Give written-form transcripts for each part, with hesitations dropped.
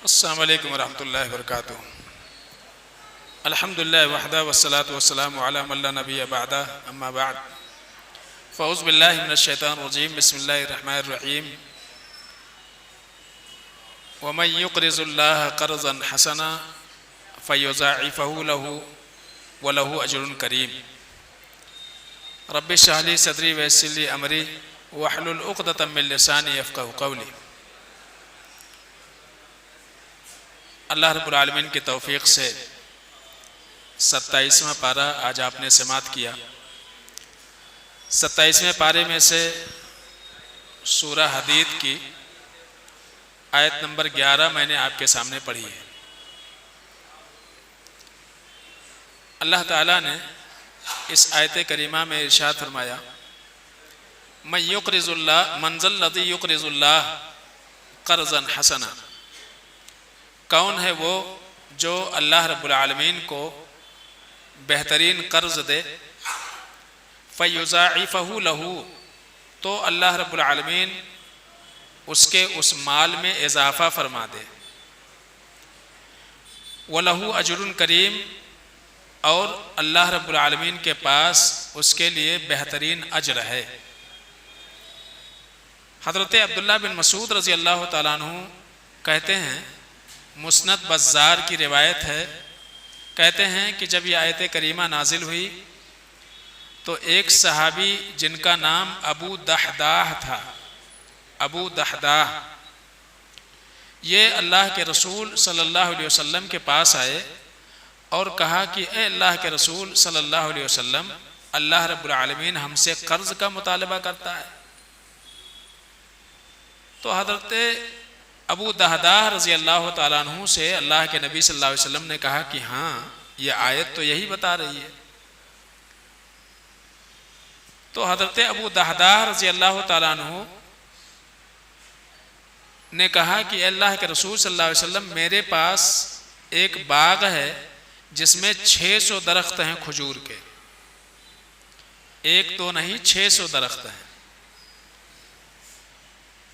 अस्सलामु अलैकुम वरहमतुल्लाहि वबरकातुहू। अल्हम्दुलिल्लाहि वहदा वस्सलातु वस्सलामु अला मन ला नबिय्य बअदा अम्मा बअद। फ़ऊज़ु बिल्लाहि मिनश शैतानिर रजीम। बिस्मिल्लाहिर रहमानिर रहीम। वमन युक़रिज़ुल्लाह क़र्ज़न हसना फ़युज़ाइफ़हु लहू व लहू अज्रुन करीम। रब्बि इश्रह ली सदरी व यस्सिर ली अमरी वहलुल उक़दतम मिन लिसानी यफ़क़हू क़ौली। अल्लाह रब्बुल आलमीन की तौफ़ीक़ से 27वां पारा आज आपने समात किया। 27वें पारे में से सूरह हदीद की आयत नंबर 11 मैंने आपके सामने पढ़ी है। अल्लाह ताला ने इस आयत करीमा में इरशाद फरमाया, मन युक़रिज़ुल्लाह मनज़ल्लज़ी युक़रिज़ुल्लाह क़र्ज़न हसना। कौन है वो जो अल्लाह रब्बुल आलमीन को बेहतरीन कर्ज दे, फ़युज़ाइफ़हु लहू, तो अल्लाह रब्बुल आलमीन उसके उस माल में इजाफ़ा फरमा दे, व लहू अज्रुन करीम, और अल्लाह रब्बुल आलमीन के पास उसके लिए बेहतरीन अज्र है। हज़रत अब्दुल्लाह बिन मसूद रज़ी अल्लाह ताला अन्हु कहते हैं, मुस्नद बज़्ज़ार की रिवायत है, कहते हैं कि जब यह आयत करीमा नाजिल हुई तो एक सहाबी जिनका नाम अबू दहदाह था, अबू दहदाह, ये अल्लाह के रसूल सल्लल्लाहु अलैहि वसल्लम के पास आए और कहा कि ए अल्लाह के रसूल सल्लल्लाहु अलैहि वसल्लम, अल्लाह रब्बुल आलमीन हमसे कर्ज का मुतालबा करता है। तो हज़रत अबू दहदाह रज़ी अल्लाह ताला अन्हु से अल्लाह के नबी सल्लल्लाहु अलैहि वसल्लम ने कहा कि हाँ, ये आयत तो यही बता रही है। तो हज़रत अबू दहदाह रज़ी अल्लाह ताला अन्हु ने कहा कि अल्लाह के रसूल सल्लल्लाहु अलैहि वसल्लम, मेरे पास एक बाग है जिसमें 600 दरख्त हैं खजूर के, एक तो नहीं 600 दरख्त हैं।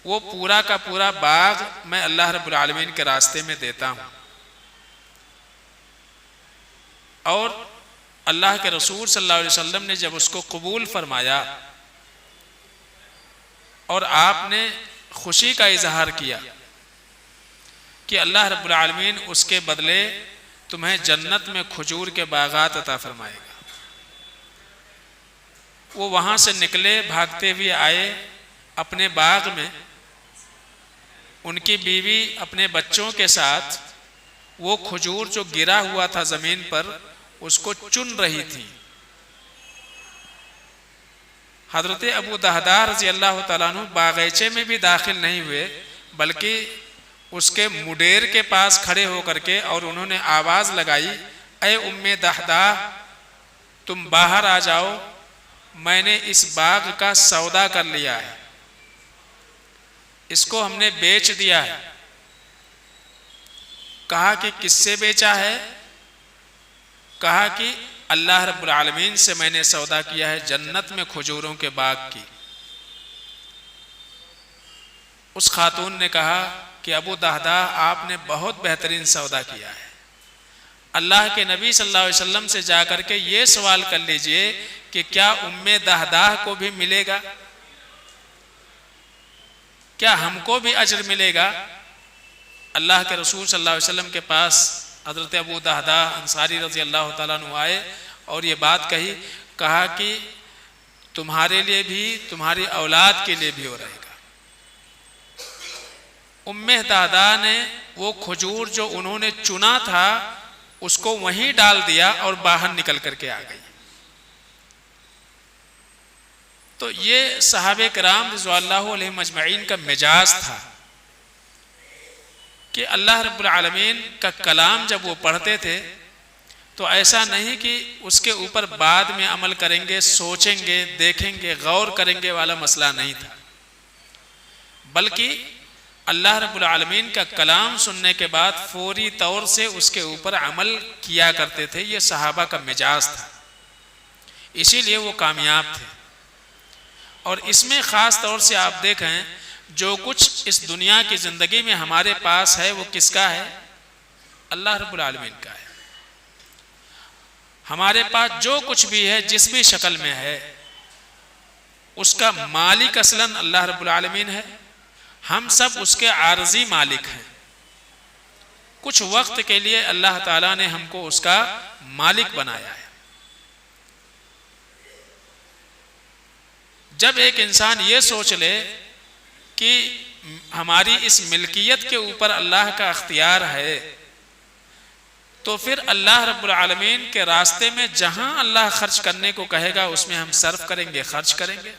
वो पूरा का पूरा बाग मैं अल्लाह रब्बुल आलमीन के रास्ते में देता हूँ। और अल्लाह के रसूल सल्लल्लाहु अलैहि वसल्लम ने जब उसको कबूल फरमाया और आपने खुशी का इजहार किया कि अल्लाह रब्बुल आलमीन उसके बदले तुम्हें जन्नत में खजूर के बागात अता फरमाएगा, वो वहाँ से निकले, भागते हुए आए अपने बाग में। उनकी बीवी अपने बच्चों के साथ वो खजूर जो गिरा हुआ था ज़मीन पर, उसको चुन रही थी। हज़रत अबू दहदाह रज़ी अल्लाह ताला अन्हु बागीचे में भी दाखिल नहीं हुए, बल्कि उसके मुडेर के पास खड़े होकर के और उन्होंने आवाज़ लगाई, ए उम्मे दहदाह, तुम बाहर आ जाओ, मैंने इस बाग का सौदा कर लिया है, इसको हमने बेच दिया है। कहा कि किससे बेचा है? कहा कि अल्लाह रब्बुल आलमीन से मैंने सौदा किया है, जन्नत में खजूरों के बाग की। उस खातून ने कहा कि अबू दहदाह, आपने बहुत बेहतरीन सौदा किया है। अल्लाह के नबी सल्लल्लाहु अलैहि वसल्लम से जाकर के ये सवाल कर लीजिए कि क्या उम्मे दहदाह को भी मिलेगा, क्या हमको भी अज्र मिलेगा? अल्लाह के रसूल सल्लल्लाहु अलैहि वसल्लम के पास हज़रत अबू दहदाह अंसारी रज़ी अल्लाह ताला अन्हु आए और ये बात कही, कहा कि तुम्हारे लिए भी, तुम्हारी औलाद के लिए भी हो रहेगा। उम्मे दहदाह ने वो खजूर जो उन्होंने चुना था उसको वहीं डाल दिया और बाहर निकल करके आ गई। तो ये सहाबे किराम रिज़वानुल्लाहि अलैहिम अजमईन का मिजाज था कि अल्लाह रब्बुल आलमीन का कलाम जब वो पढ़ते थे तो ऐसा नहीं कि उसके ऊपर बाद में अमल करेंगे, सोचेंगे, देखेंगे, गौर करेंगे वाला मसला नहीं था, बल्कि अल्लाह रब्बुल आलमीन का कलाम सुनने के बाद फौरी तौर से उसके ऊपर अमल किया करते थे। ये सहाबा का मिजाज था, इसीलिए वो कामयाब थे। और इसमें ख़ास तौर से आप देखें जो कुछ इस दुनिया की ज़िंदगी में हमारे पास है वो किसका है? अल्लाह रब्बुल आलमीन का है। हमारे पास जो कुछ भी है, जिस भी शक्ल में है, उसका मालिक असलन अल्लाह रब्बुल आलमीन है। हम सब उसके आरजी मालिक हैं। कुछ वक्त के लिए अल्लाह ताला ने हमको उसका मालिक बनाया है। जब एक इंसान ये सोच ले कि हमारी इस मिल्कियत के ऊपर अल्लाह का अख्तियार है, तो फिर अल्लाह रब्बुल आलमीन के रास्ते में जहां अल्लाह खर्च करने को कहेगा उसमें हम सर्फ करेंगे, खर्च करेंगे।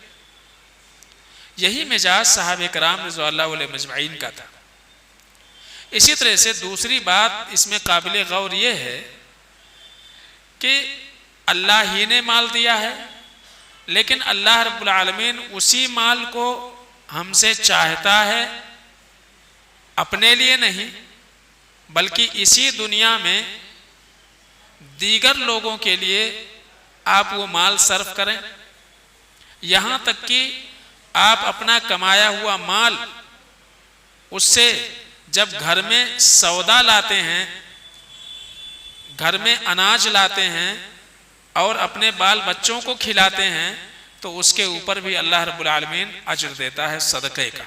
यही मिजाज साहब इकराम रिज़वानुल्लाह अलैहिम अजमईन का था। इसी तरह से दूसरी बात इसमें काबिल गौर ये है कि अल्लाह ही ने माल दिया है, लेकिन अल्लाह रब्बुल आलमीन उसी माल को हमसे चाहता है, अपने लिए नहीं बल्कि इसी दुनिया में दीगर लोगों के लिए आप वो माल सर्फ करें। यहाँ तक कि आप अपना कमाया हुआ माल, उससे जब घर में सौदा लाते हैं, घर में अनाज लाते हैं और अपने बाल बच्चों को खिलाते हैं, तो उसके ऊपर भी अल्लाह रब्बुल आलमीन अज्र देता है सदक़े का।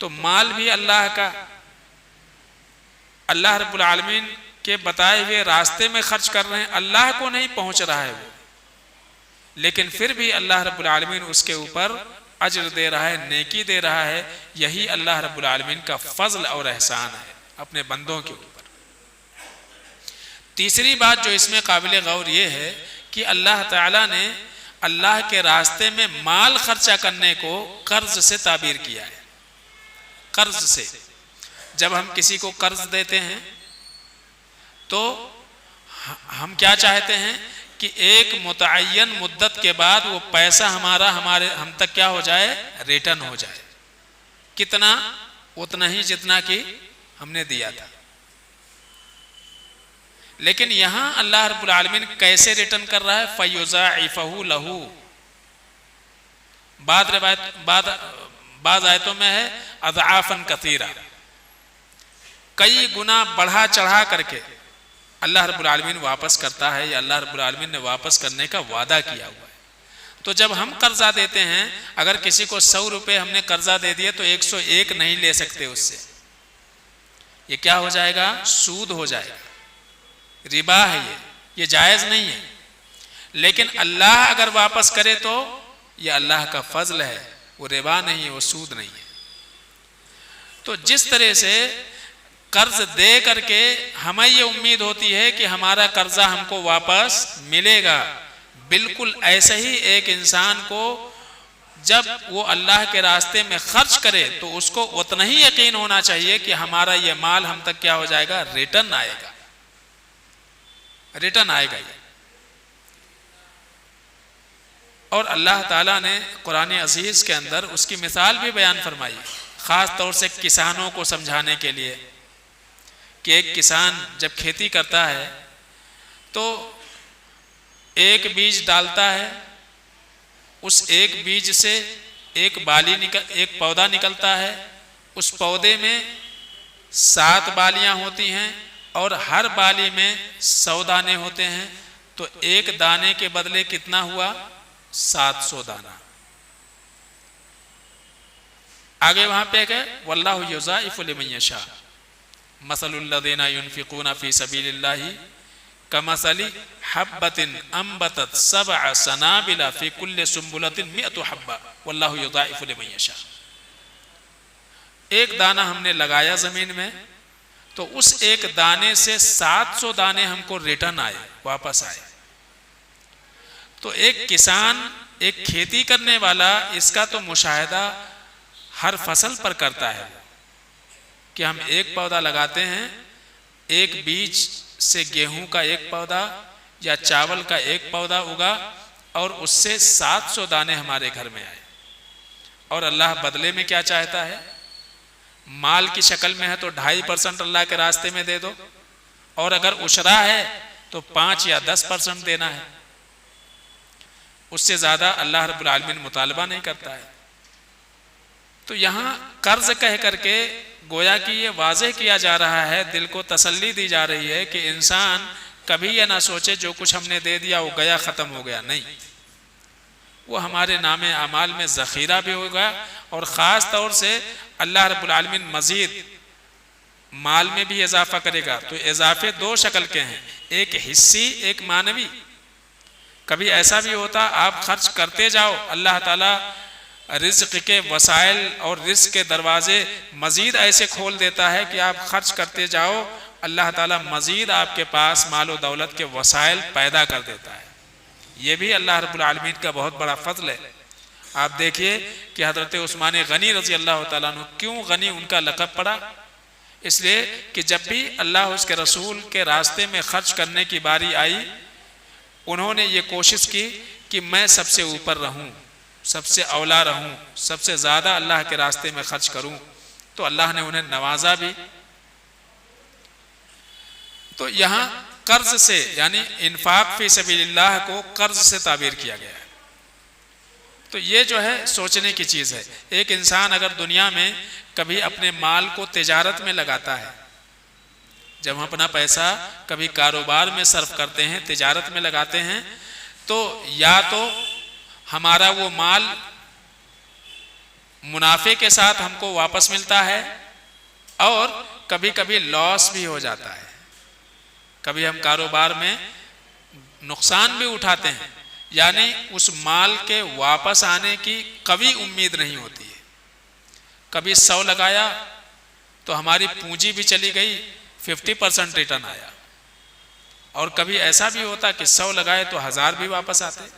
तो माल भी अल्लाह का, अल्लाह रब्बुल आलमीन के बताए हुए रास्ते में खर्च कर रहे हैं। अल्लाह को नहीं पहुंच रहा है वो, लेकिन फिर भी अल्लाह रब्बुल आलमीन उसके ऊपर अज्र दे रहा है, नेकी दे रहा है। यही अल्लाह रब्बुल आलमीन का फजल और एहसान है अपने बंदों के ऊपर। तीसरी बात जो इसमें काबिल गौर ये है कि अल्लाह ताला ने अल्लाह के रास्ते में माल खर्चा करने को कर्ज से ताबीर किया है। कर्ज से, जब हम किसी को कर्ज देते हैं तो हम क्या चाहते हैं कि एक मुतअय्यन मुद्दत के बाद वो पैसा हम तक क्या हो जाए, रिटर्न हो जाए। कितना? उतना ही जितना कि हमने दिया था। लेकिन यहां अल्लाह रब्बुल आलमीन कैसे रिटर्न कर रहा है? फयुज़ाइफ़हु लहू। बाद आयतों में है अज़आफ़न कसीरा, कई गुना बढ़ा चढ़ा करके अल्लाह रब्बुल आलमीन वापस करता है, या अल्लाह रब्बुल आलमीन ने वापस करने का वादा किया हुआ है। तो जब हम कर्जा देते हैं, अगर किसी को 100 रुपये हमने कर्जा दे दिए तो 101 नहीं ले सकते उससे। ये क्या हो जाएगा? सूद हो जाएगा, रिबा है, ये जायज़ नहीं है। लेकिन अल्लाह अगर वापस करे तो ये अल्लाह का फजल है, वो रिबा नहीं है, वो सूद नहीं है। तो जिस तरह से कर्ज दे करके हमें ये उम्मीद होती है कि हमारा कर्जा हमको वापस मिलेगा, बिल्कुल ऐसे ही एक इंसान को जब वो अल्लाह के रास्ते में खर्च करे तो उसको उतना ही यकीन होना चाहिए कि हमारा ये माल हम तक क्या हो जाएगा, रिटर्न आएगा, रिटर्न आएगा ये। और अल्लाह ताला ने कुरान अजीज के अंदर उसकी मिसाल भी बयान फरमाई, खास तौर से किसानों को समझाने के लिए कि एक किसान जब खेती करता है तो एक बीज डालता है, उस एक बीज से एक पौधा निकलता है। उस पौधे में 7 बालियां होती हैं और हर बाली में 100 दाने होते हैं। तो एक दाने के बदले कितना हुआ? 700 दाना। आगे वहां पे है वल्लाहु युज़ाइफ़ु लिमन यशा मसलुल लज़ीना युनफ़िक़ूना फ़ी सबीलिल्लाहि कमसली हब्बतिन अंबतत सबअ सनाबिला फ़ी कुल्लि सुंबुलतिन मिअतु हब्बा वल्लाहु युज़ाइफ़ु लिमन यशा। एक दाना हमने लगाया जमीन में तो उस एक दाने से 700 दाने हमको रिटर्न आए, वापस आए। तो एक किसान, एक खेती करने वाला, इसका तो मुशाहिदा हर फसल पर करता है कि हम एक पौधा लगाते हैं, एक बीज से गेहूं का एक पौधा या चावल का एक पौधा उगा और उससे 700 दाने हमारे घर में आए। और अल्लाह बदले में क्या चाहता है? माल की शक्ल में है तो 2.5% अल्लाह के रास्ते में दे दो, और अगर उशरा है तो 5 या 10% देना है। उससे ज्यादा अल्लाह रब्बुल आलमीन मुतालबा नहीं करता है। तो यहाँ कर्ज कह करके गोया कि ये वाज़ेह किया जा रहा है, दिल को तसल्ली दी जा रही है कि इंसान कभी ये ना सोचे जो कुछ हमने दे दिया वो गया, ख़त्म हो गया। नहीं, वो हमारे नामे अमाल में ज़ख़ीरा भी होगा और ख़ास तौर से अल्लाह रब्बुल आलमीन मज़ीद माल में भी इजाफा करेगा। तो इजाफे दो शक्ल के हैं, एक हिस्सी, एक मानवी। कभी ऐसा भी होता आप खर्च करते जाओ, अल्लाह ताला रिज़्क़ के वसाइल और रिज़्क़ के दरवाजे मज़ीद ऐसे खोल देता है कि आप खर्च करते जाओ, अल्लाह ताला मज़ीद आपके पास माल और दौलत के वसाइल पैदा कर देता है। ये भी अल्लाह रब्बुल आलमीन का बहुत बड़ा फ़ज़ल है। आप देखिए कि हज़रत उस्मान गनी रज़ी अल्लाह ताला अन्हु, क्यों गनी उनका लक़ब पड़ा? इसलिए कि जब भी अल्लाह उसके रसूल के रास्ते में खर्च करने की बारी आई, उन्होंने ये कोशिश की कि मैं सबसे ऊपर रहूं, सबसे औला रहूं, सबसे ज़्यादा अल्लाह के रास्ते में खर्च करूं। तो अल्लाह ने उन्हें नवाजा भी। तो यहाँ कर्ज से यानी इन्फाक फी सबीलिल्लाह को कर्ज से ताबीर किया गया है। तो ये जो है सोचने की चीज़ है। एक इंसान अगर दुनिया में कभी अपने माल को तिजारत में लगाता है, जब हम अपना पैसा कभी कारोबार में सर्फ करते हैं, तिजारत में लगाते हैं, तो या तो हमारा वो माल मुनाफे के साथ हमको वापस मिलता है और कभी कभी लॉस भी हो जाता है। कभी हम कारोबार में नुकसान भी उठाते हैं, यानी उस माल के वापस आने की कभी उम्मीद नहीं होती है। कभी 100 लगाया तो हमारी पूंजी भी चली गई, 50% रिटर्न आया। और कभी ऐसा भी होता कि 100 लगाए तो 1000 भी वापस आते।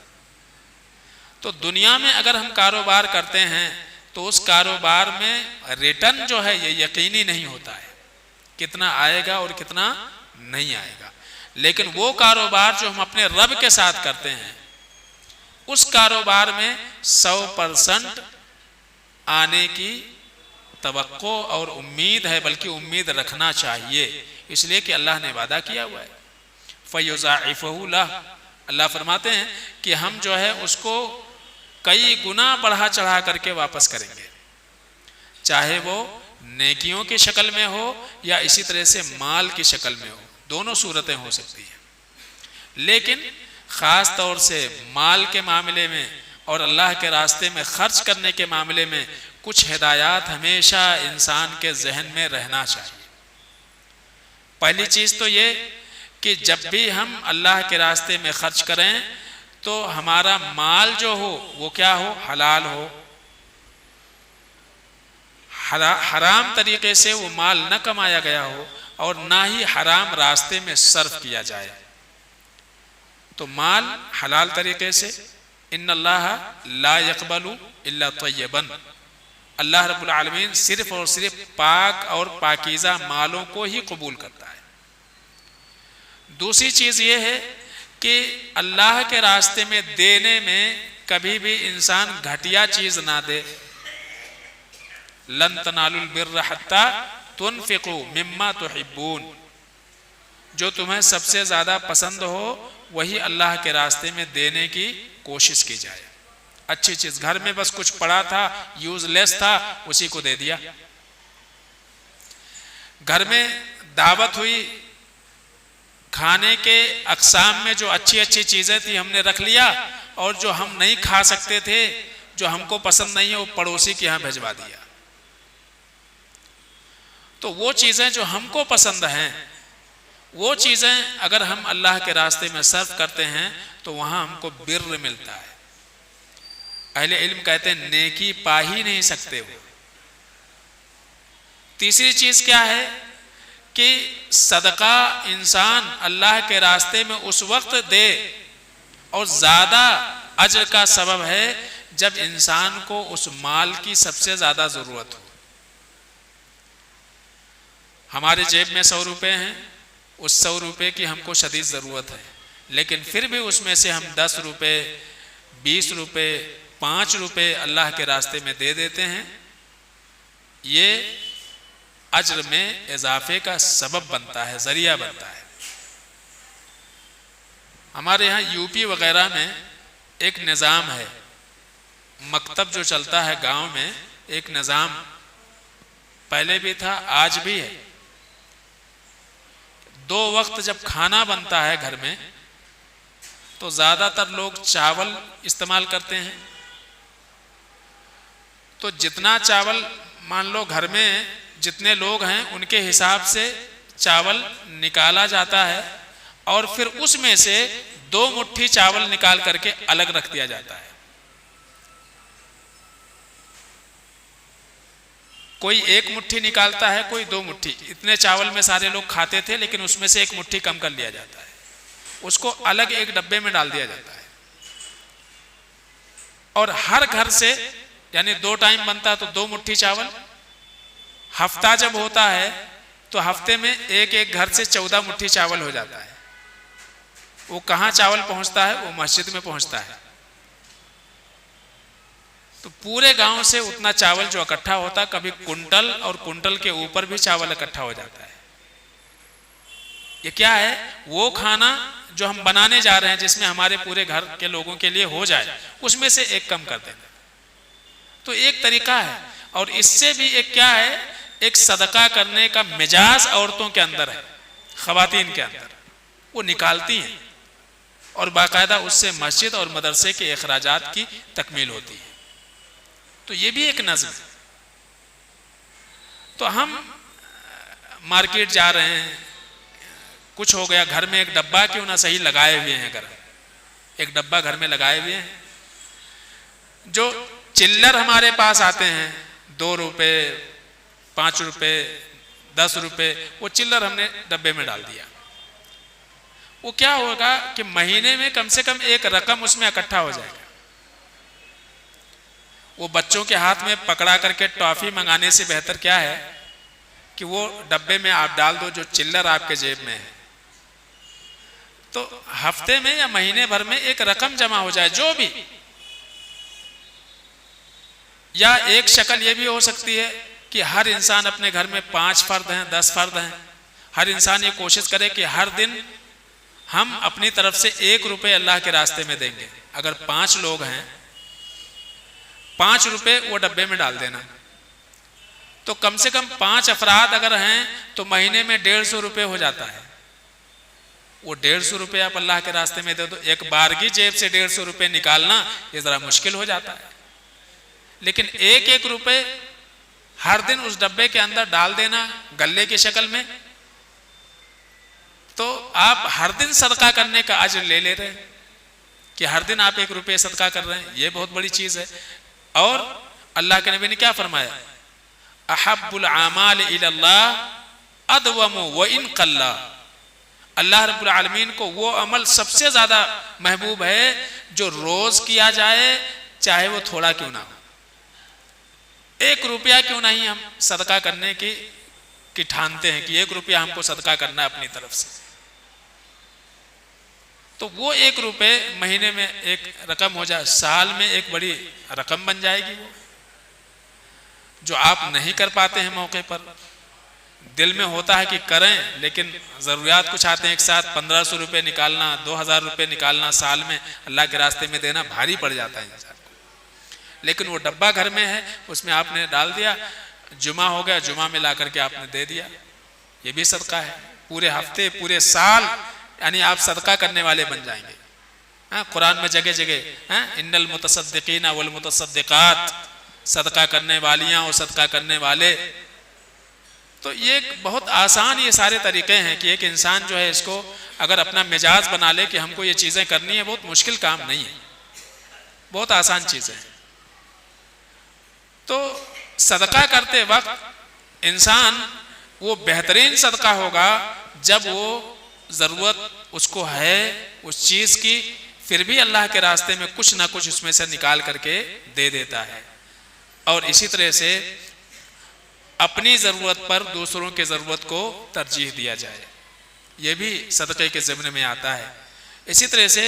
तो दुनिया में अगर हम कारोबार करते हैं तो उस कारोबार में रिटर्न जो है ये यकीनी नहीं होता है, कितना आएगा और कितना नहीं आएगा। लेकिन वो कारोबार जो हम अपने रब के साथ करते हैं, उस कारोबार में 100% आने की तवक्को और उम्मीद है, बल्कि उम्मीद रखना चाहिए, इसलिए कि अल्लाह ने वादा किया हुआ है। फयुज़ाइफ़हु लह, अल्लाह फरमाते हैं कि हम जो है उसको कई गुना बढ़ा चढ़ा करके वापस करेंगे, चाहे वो नेकियों की शक्ल में हो या इसी तरह से माल की शक्ल में हो, दोनों सूरतें हो सकती हैं। लेकिन ख़ास तौर से माल के मामले में और अल्लाह के रास्ते में खर्च करने के मामले में कुछ हिदायत हमेशा इंसान के जहन में रहना चाहिए। पहली चीज़ तो ये कि जब भी हम अल्लाह के रास्ते में खर्च करें तो हमारा माल जो हो वो क्या हो, हलाल हो, हराम तरीके से वो माल न कमाया गया हो और ना ही हराम रास्ते में सर्फ किया जाए। तो माल हलाल तरीके से, इन्नल्लाह ला यक़बलु इल्ला तय्यबन, अल्लाह रब्बुल आलमीन सिर्फ और सिर्फ पाक और पाकीज़ा मालों को ही कबूल करता है। दूसरी चीज़ ये है कि अल्लाह के रास्ते में देने में कभी भी इंसान घटिया चीज़ ना दे। लन तनालुल बिर्र हत्ता तुनफिकू मिम्मा तुहिब्बून, जो तुम्हें सबसे ज़्यादा पसंद हो वही अल्लाह के रास्ते में देने की कोशिश की जाए। अच्छी चीज़, घर में बस कुछ पड़ा था, यूजलेस था, उसी को दे दिया। घर में दावत हुई, खाने के अक़साम में जो अच्छी अच्छी चीज़ें थी हमने रख लिया, और जो हम नहीं खा सकते थे, जो हमको पसंद नहीं है, वो पड़ोसी के यहाँ भिजवा दिया। तो वो चीज़ें जो हमको पसंद हैं, वो चीज़ें अगर हम अल्लाह के रास्ते में सर्व करते हैं तो वहाँ हमको बिर्र मिलता है। अहले इल्म कहते हैं नेकी पा ही नहीं सकते वो। तीसरी चीज़ क्या है कि सदका इंसान अल्लाह के रास्ते में उस वक्त दे और ज़्यादा अजर का सबब है जब इंसान को उस माल की सबसे ज़्यादा ज़रूरत हो। हमारे जेब में 100 रुपये हैं, उस 100 रुपये की हमको शदीद ज़रूरत है, लेकिन फिर भी उसमें से हम 10 रुपये, 20 रुपये, 5 रुपये अल्लाह के रास्ते में दे देते हैं। ये अज्र में इजाफे का सबब बनता है, ज़रिया बनता है। हमारे यहाँ यूपी वगैरह में एक निज़ाम है, मकतब जो चलता है गांव में, एक निज़ाम पहले भी था, आज भी है। 2 वक्त जब खाना बनता है घर में तो ज़्यादातर लोग चावल इस्तेमाल करते हैं। तो जितना चावल, मान लो घर में जितने लोग हैं उनके हिसाब से चावल निकाला जाता है और फिर उसमें से 2 मुट्ठी चावल निकाल करके अलग रख दिया जाता है। कोई 1 मुट्ठी निकालता है, कोई 2 मुट्ठी। इतने चावल में सारे लोग खाते थे, लेकिन उसमें से 1 मुट्ठी कम कर लिया जाता है, उसको अलग एक डब्बे में डाल दिया जाता है। और हर घर से, यानी 2 टाइम बनता है तो 2 मुट्ठी चावल। हफ्ता जब होता है तो हफ्ते में एक घर से 14 मुट्ठी चावल हो जाता है। वो कहाँ चावल पहुंचता है? वो मस्जिद में पहुंचता है। तो पूरे गांव से उतना चावल जो इकट्ठा होता है, कभी कुंटल और कुंटल के ऊपर भी चावल इकट्ठा हो जाता है। ये क्या है? वो खाना जो हम बनाने जा रहे हैं, जिसमें हमारे पूरे घर के लोगों के लिए हो जाए, उसमें से एक कम कर देना। तो एक तरीका है। और इससे भी एक क्या है, एक सदका करने का मिजाज औरतों के अंदर है, खवातीन के अंदर। वो निकालती हैं और बाकायदा उससे मस्जिद और मदरसे के अखराजात की तकमील होती है। तो ये भी एक नज़्म है। तो हम मार्केट जा रहे हैं, कुछ हो गया, घर में एक डब्बा क्यों ना सही लगाए हुए हैं, अगर एक डब्बा घर में लगाए हुए हैं। जो चिल्लर हमारे पास आते हैं, 2 रुपए, 5 रुपए, 10 रुपए, वो चिल्लर हमने डब्बे में डाल दिया। वो क्या होगा कि महीने में कम से कम एक रकम उसमें इकट्ठा हो जाएगा। वो बच्चों के हाथ में पकड़ा करके टॉफी मंगाने से बेहतर क्या है कि वो डब्बे में आप डाल दो, जो चिल्लर आपके जेब में है। तो हफ्ते में या महीने भर में एक रकम जमा हो जाए, जो भी। या एक शक्ल ये भी हो सकती है कि हर इंसान अपने घर में 5 फर्द हैं, 10 फर्द हैं, हर इंसान ये कोशिश करे कि हर दिन हम अपनी तरफ से 1 रुपए अल्लाह के रास्ते में देंगे। अगर 5 लोग हैं, 5 रुपए वो डब्बे में डाल देना। तो कम से कम 5 अफराद अगर हैं तो महीने में 150 रुपए हो जाता है। वो 150 रुपए आप अल्लाह के रास्ते में दे दो। एक बारगी जेब से 150 रुपए निकालना ये जरा मुश्किल हो जाता है, लेकिन 1-1 रुपए हर दिन उस डब्बे के अंदर डाल देना गल्ले की शक्ल में, तो आप हर दिन सदका करने का अज्र ले रहे हैं कि हर दिन आप 1 रुपये सदका कर रहे हैं। ये बहुत बड़ी चीज है। और अल्लाह के नबी ने क्या फरमाया? अहब्बुल आमाल इलल्लाह अदवमु व इन कल्ला। अल्लाह रब्बुल आलमीन को वो अमल सबसे ज्यादा महबूब है जो रोज किया जाए, चाहे वो थोड़ा क्यों ना हो। 1 रुपया क्यों नहीं हम सदका करने की ठानते हैं कि 1 रुपया हमको सदका करना है अपनी तरफ से। तो वो 1 रुपये महीने में एक रकम हो जाए, साल में एक बड़ी रकम बन जाएगी। वो जो आप नहीं कर पाते हैं मौके पर, दिल में होता है कि करें, लेकिन ज़रूरियात कुछ आते हैं एक साथ, 1500 रुपये निकालना, 2000 रुपये निकालना साल में अल्लाह के रास्ते में देना भारी पड़ जाता है इंसान को। लेकिन वो डब्बा घर में है, उसमें आपने डाल दिया, जुमा हो गया, जुमा में ला करके आपने दे दिया, ये भी सदका है। पूरे हफ्ते, पूरे साल, यानी आप सदका करने वाले बन जाएंगे। कुरान में जगह जगह इन्नल मुतसद्दिकीना वल मुतसद्दिकात, सदका करने वालियां और सदका करने वाले। तो ये बहुत आसान ये सारे तरीके हैं कि एक इंसान जो है इसको अगर अपना मिजाज बना ले कि हमको ये चीज़ें करनी है, बहुत मुश्किल काम नहीं है, बहुत आसान चीज़ है। तो सदका करते वक्त इंसान वो बेहतरीन सदका होगा जब वो ज़रूरत उसको है उस चीज़ की, फिर भी अल्लाह के रास्ते में कुछ ना कुछ उसमें से निकाल करके दे देता है। और इसी तरह से अपनी ज़रूरत पर दूसरों के ज़रूरत को तरजीह दिया जाए, ये भी सदक़े के ज़िम्मे में आता है। इसी तरह से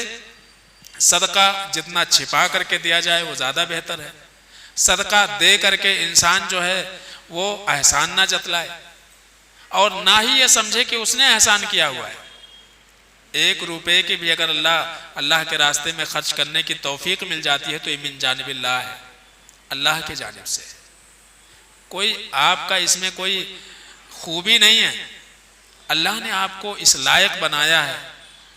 सदका जितना छिपा करके दिया जाए वो ज़्यादा बेहतर है। सदका दे करके इंसान जो है वो एहसान ना जतलाए और ना ही ये समझे कि उसने एहसान किया हुआ है। 1 रुपये की भी अगर अल्लाह के रास्ते में खर्च करने की तौफीक मिल जाती है तो ये मिन जानिबिल्लाह है, अल्लाह के जानिब से। कोई आपका इसमें कोई खूबी नहीं है, अल्लाह ने आपको इस लायक बनाया है,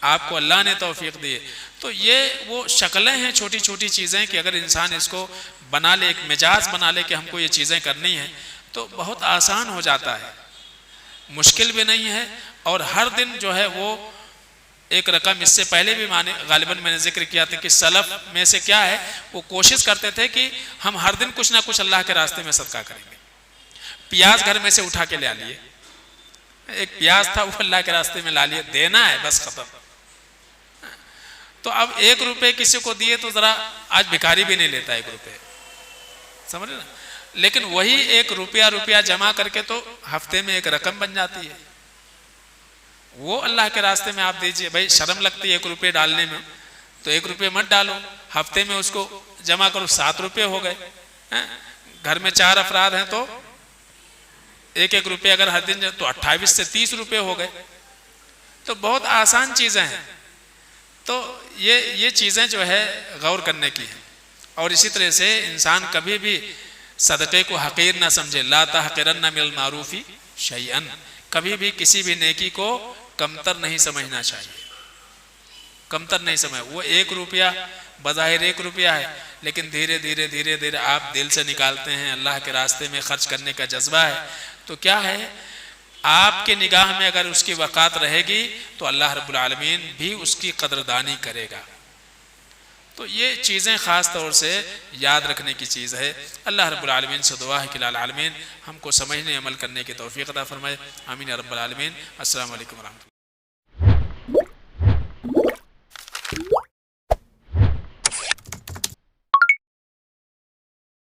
आपको अल्लाह ने तौफीक दी है। तो ये वो शक्लें हैं, छोटी छोटी चीज़ें कि अगर इंसान इसको बना ले, एक मिजाज बना ले कि हमको ये चीज़ें करनी है, तो बहुत आसान हो जाता है, मुश्किल भी नहीं है। और हर दिन जो है वो एक रकम, इससे पहले भी गालिबन मैंने जिक्र किया था कि सलफ में से क्या है, वो कोशिश करते थे कि हम हर दिन कुछ ना कुछ अल्लाह के रास्ते में सदका करेंगे। प्याज घर में से उठा के ले लिए, एक प्याज था वो अल्लाह के रास्ते में ला लिए, देना है बस, खत्म। तो अब 1 रुपये किसी को दिए तो जरा, आज भिखारी भी नहीं लेता 1 रुपये, समझ रहे ना। लेकिन वही 1 रुपया जमा करके तो हफ्ते में एक रकम बन जाती है। वो अल्लाह के रास्ते में आप दीजिए। भाई शर्म लगती है 1 रुपये डालने में, तो 1 रुपये मत डालो, हफ्ते में उसको जमा करो, 7 रुपये हो गए। घर में 4 अफराद हैं तो 1-1 रुपये अगर हर दिन, तो 28 से 30 रुपये हो गए। तो बहुत आसान चीज़ें हैं। तो ये चीज़ें जो है गौर करने की हैं। और इसी तरह से इंसान कभी भी सदक़े को हक़ीर ना समझे। ला तहक़िरन्ना मिनल मारूफ़ी शैअन, कभी भी किसी भी नेकी को कमतर नहीं समझना चाहिए, कमतर नहीं समझ। वो 1 रुपया बज़ाहिर 1 रुपया है, लेकिन धीरे धीरे आप दिल से निकालते हैं, अल्लाह के रास्ते में खर्च करने का जज्बा है, तो क्या है, आपके निगाह में अगर उसकी वक़ात रहेगी तो अल्लाह रब्बुल आलमीन भी उसकी कदरदानी करेगा। तो ये चीज़ें ख़ास तौर से याद रखने की चीज़ है। अल्लाह रब्बुल आलमीन से दुआ है कि लाल आलमीन हमको समझने अमल करने की तौफ़ीक़ अता फ़रमाए। आमीन या रब्बुल आलमीन। अस्सलामु अलैकुम व रहमतुल्लाह।